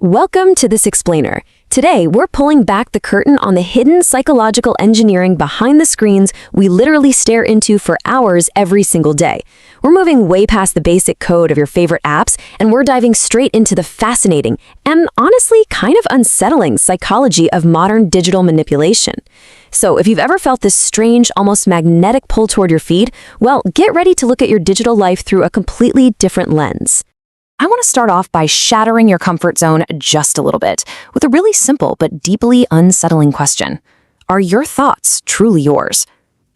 Welcome to This Explainer. Today, we're pulling back the curtain on the hidden psychological engineering behind the screens we literally stare into for hours every single day. We're moving way past the basic code of your favorite apps, and we're diving straight into the fascinating and honestly kind of unsettling psychology of modern digital manipulation. So if you've ever felt this strange, almost magnetic pull toward your feed, well, get ready to look at your digital life through a completely different lens. I want to start off by shattering your comfort zone just a little bit with a really simple but deeply unsettling question. Are your thoughts truly yours?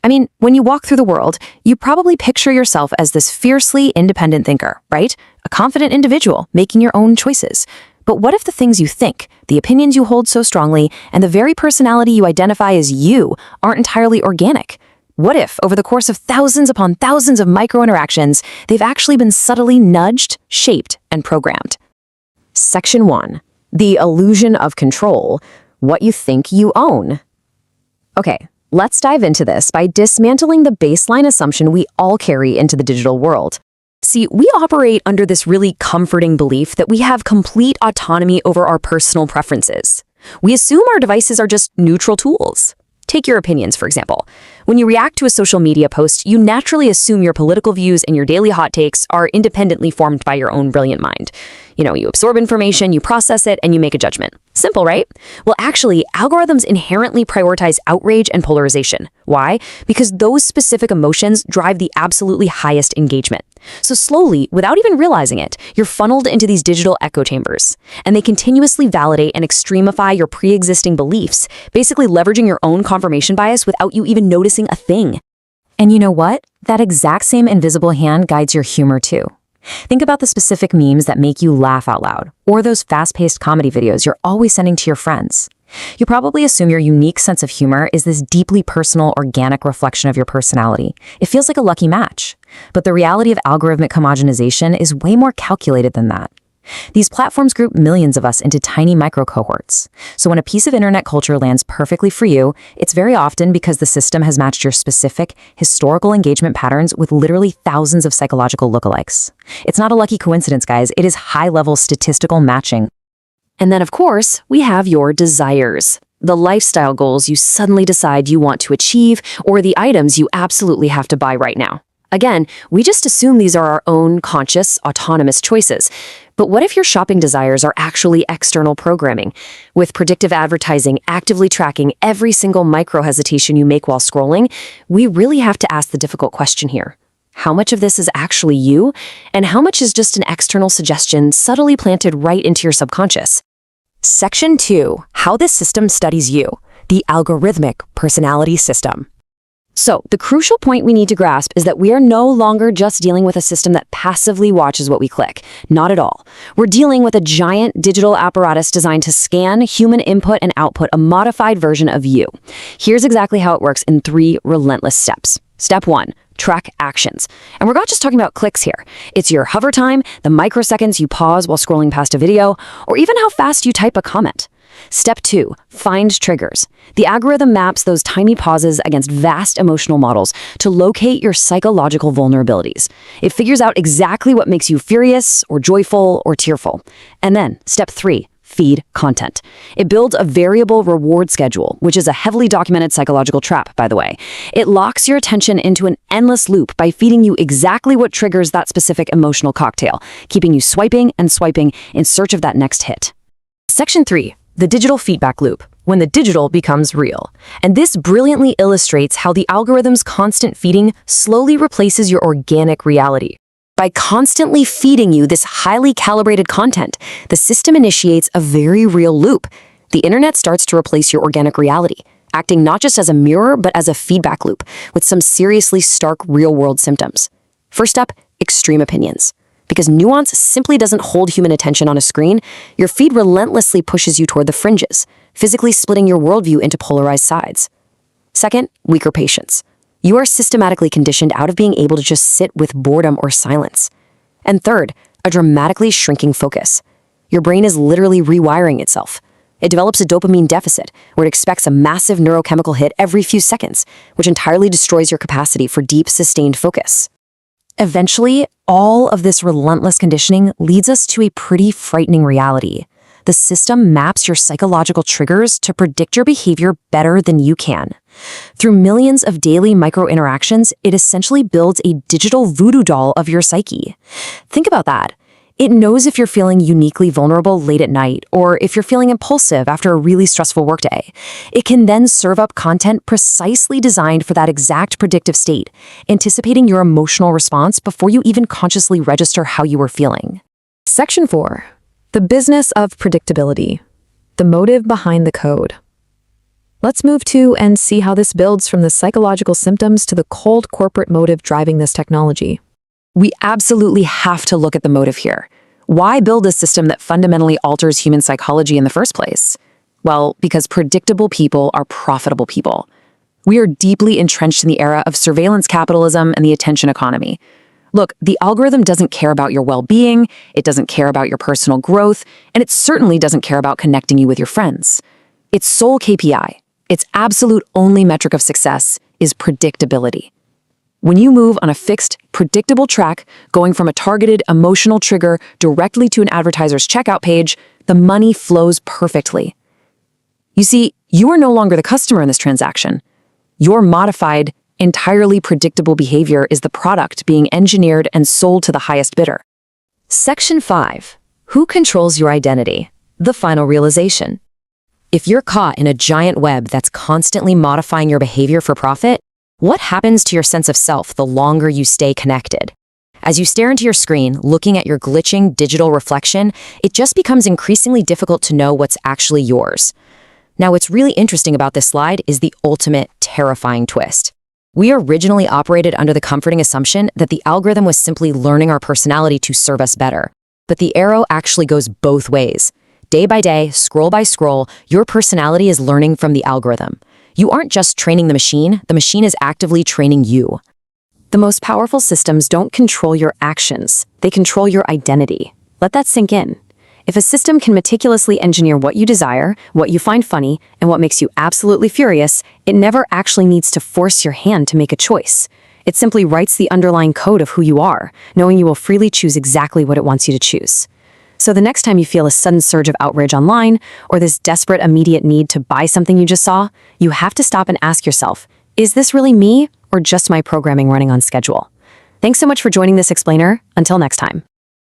I mean, when you walk through the world, you probably picture yourself as this fiercely independent thinker, right? A confident individual making your own choices. But what if the things you think, the opinions you hold so strongly, and the very personality you identify as you aren't entirely organic? What if, over the course of thousands upon thousands of micro-interactions, they've actually been subtly nudged, shaped, and programmed? Section 1. The illusion of control. What you think you own. Okay, let's dive into this by dismantling the baseline assumption we all carry into the digital world. See, we operate under this really comforting belief that we have complete autonomy over our personal preferences. We assume our devices are just neutral tools. Take your opinions, for example. When you react to a social media post, you naturally assume your political views and your daily hot takes are independently formed by your own brilliant mind. You absorb information, you process it, and you make a judgment. Simple, right? Well, actually, algorithms inherently prioritize outrage and polarization. Why? Because those specific emotions drive the absolutely highest engagement. So slowly, without even realizing it, you're funneled into these digital echo chambers, and they continuously validate and extremify your pre-existing beliefs, basically leveraging your own confirmation bias without you even noticing a thing. And you know what? That exact same invisible hand guides your humor too. Think about the specific memes that make you laugh out loud, or those fast-paced comedy videos you're always sending to your friends. You probably assume your unique sense of humor is this deeply personal, organic reflection of your personality. It feels like a lucky match. But the reality of algorithmic homogenization is way more calculated than that. These platforms group millions of us into tiny micro-cohorts. So when a piece of internet culture lands perfectly for you, it's very often because the system has matched your specific, historical engagement patterns with literally thousands of psychological lookalikes. It's not a lucky coincidence, guys. It is high-level statistical matching. And then, of course, we have your desires. The lifestyle goals you suddenly decide you want to achieve, or the items you absolutely have to buy right now. Again, we just assume these are our own conscious, autonomous choices. But what if your shopping desires are actually external programming? With predictive advertising actively tracking every single micro-hesitation you make while scrolling, we really have to ask the difficult question here. How much of this is actually you, and how much is just an external suggestion subtly planted right into your subconscious? Section 2. How this system studies you. The algorithmic personality system. So, the crucial point we need to grasp is that we are no longer just dealing with a system that passively watches what we click. Not at all. We're dealing with a giant digital apparatus designed to scan human input and output a modified version of you. Here's exactly how it works in 3 relentless steps. Step 1. Track actions. And we're not just talking about clicks here. It's your hover time, the microseconds you pause while scrolling past a video, or even how fast you type a comment. Step 2. Find triggers. The algorithm maps those tiny pauses against vast emotional models to locate your psychological vulnerabilities. It figures out exactly what makes you furious, or joyful, or tearful. And then, Step 3. Feed content. It builds a variable reward schedule, which is a heavily documented psychological trap, by the way. It locks your attention into an endless loop by feeding you exactly what triggers that specific emotional cocktail, keeping you swiping and swiping in search of that next hit. Section 3. The digital feedback loop, when the digital becomes real. And this brilliantly illustrates how the algorithm's constant feeding slowly replaces your organic reality. By constantly feeding you this highly calibrated content, the system initiates a very real loop. The internet starts to replace your organic reality, acting not just as a mirror, but as a feedback loop, with some seriously stark real-world symptoms. First up, extreme opinions. Because nuance simply doesn't hold human attention on a screen, your feed relentlessly pushes you toward the fringes, physically splitting your worldview into polarized sides. Second, weaker patience. You are systematically conditioned out of being able to just sit with boredom or silence. And third, a dramatically shrinking focus. Your brain is literally rewiring itself. It develops a dopamine deficit, where it expects a massive neurochemical hit every few seconds, which entirely destroys your capacity for deep, sustained focus. Eventually, all of this relentless conditioning leads us to a pretty frightening reality. The system maps your psychological triggers to predict your behavior better than you can. Through millions of daily micro-interactions, it essentially builds a digital voodoo doll of your psyche. Think about that. It knows if you're feeling uniquely vulnerable late at night or if you're feeling impulsive after a really stressful workday. It can then serve up content precisely designed for that exact predictive state, anticipating your emotional response before you even consciously register how you were feeling. Section 4. The business of predictability. The motive behind the code. Let's move to and see how this builds from the psychological symptoms to the cold corporate motive driving this technology. We absolutely have to look at the motive here. Why build a system that fundamentally alters human psychology in the first place? Well, because predictable people are profitable people. We are deeply entrenched in the era of surveillance capitalism and the attention economy. Look, the algorithm doesn't care about your well-being, it doesn't care about your personal growth, and it certainly doesn't care about connecting you with your friends. Its sole KPI, its absolute only metric of success, is predictability. When you move on a fixed, predictable track, going from a targeted emotional trigger directly to an advertiser's checkout page, the money flows perfectly. You see, you are no longer the customer in this transaction. Your modified, entirely predictable behavior is the product being engineered and sold to the highest bidder. Section 5. Who controls your identity? The final realization. If you're caught in a giant web that's constantly modifying your behavior for profit, what happens to your sense of self the longer you stay connected? As you stare into your screen, looking at your glitching digital reflection, it just becomes increasingly difficult to know what's actually yours. Now, what's really interesting about this slide is the ultimate terrifying twist. We originally operated under the comforting assumption that the algorithm was simply learning our personality to serve us better. But the arrow actually goes both ways. Day by day, scroll by scroll, your personality is learning from the algorithm. You aren't just training the machine is actively training you. The most powerful systems don't control your actions, they control your identity. Let that sink in. If a system can meticulously engineer what you desire, what you find funny, and what makes you absolutely furious, it never actually needs to force your hand to make a choice. It simply writes the underlying code of who you are, knowing you will freely choose exactly what it wants you to choose. So the next time you feel a sudden surge of outrage online, or this desperate immediate need to buy something you just saw, you have to stop and ask yourself, is this really me, or just my programming running on schedule? Thanks so much for joining this explainer. Until next time.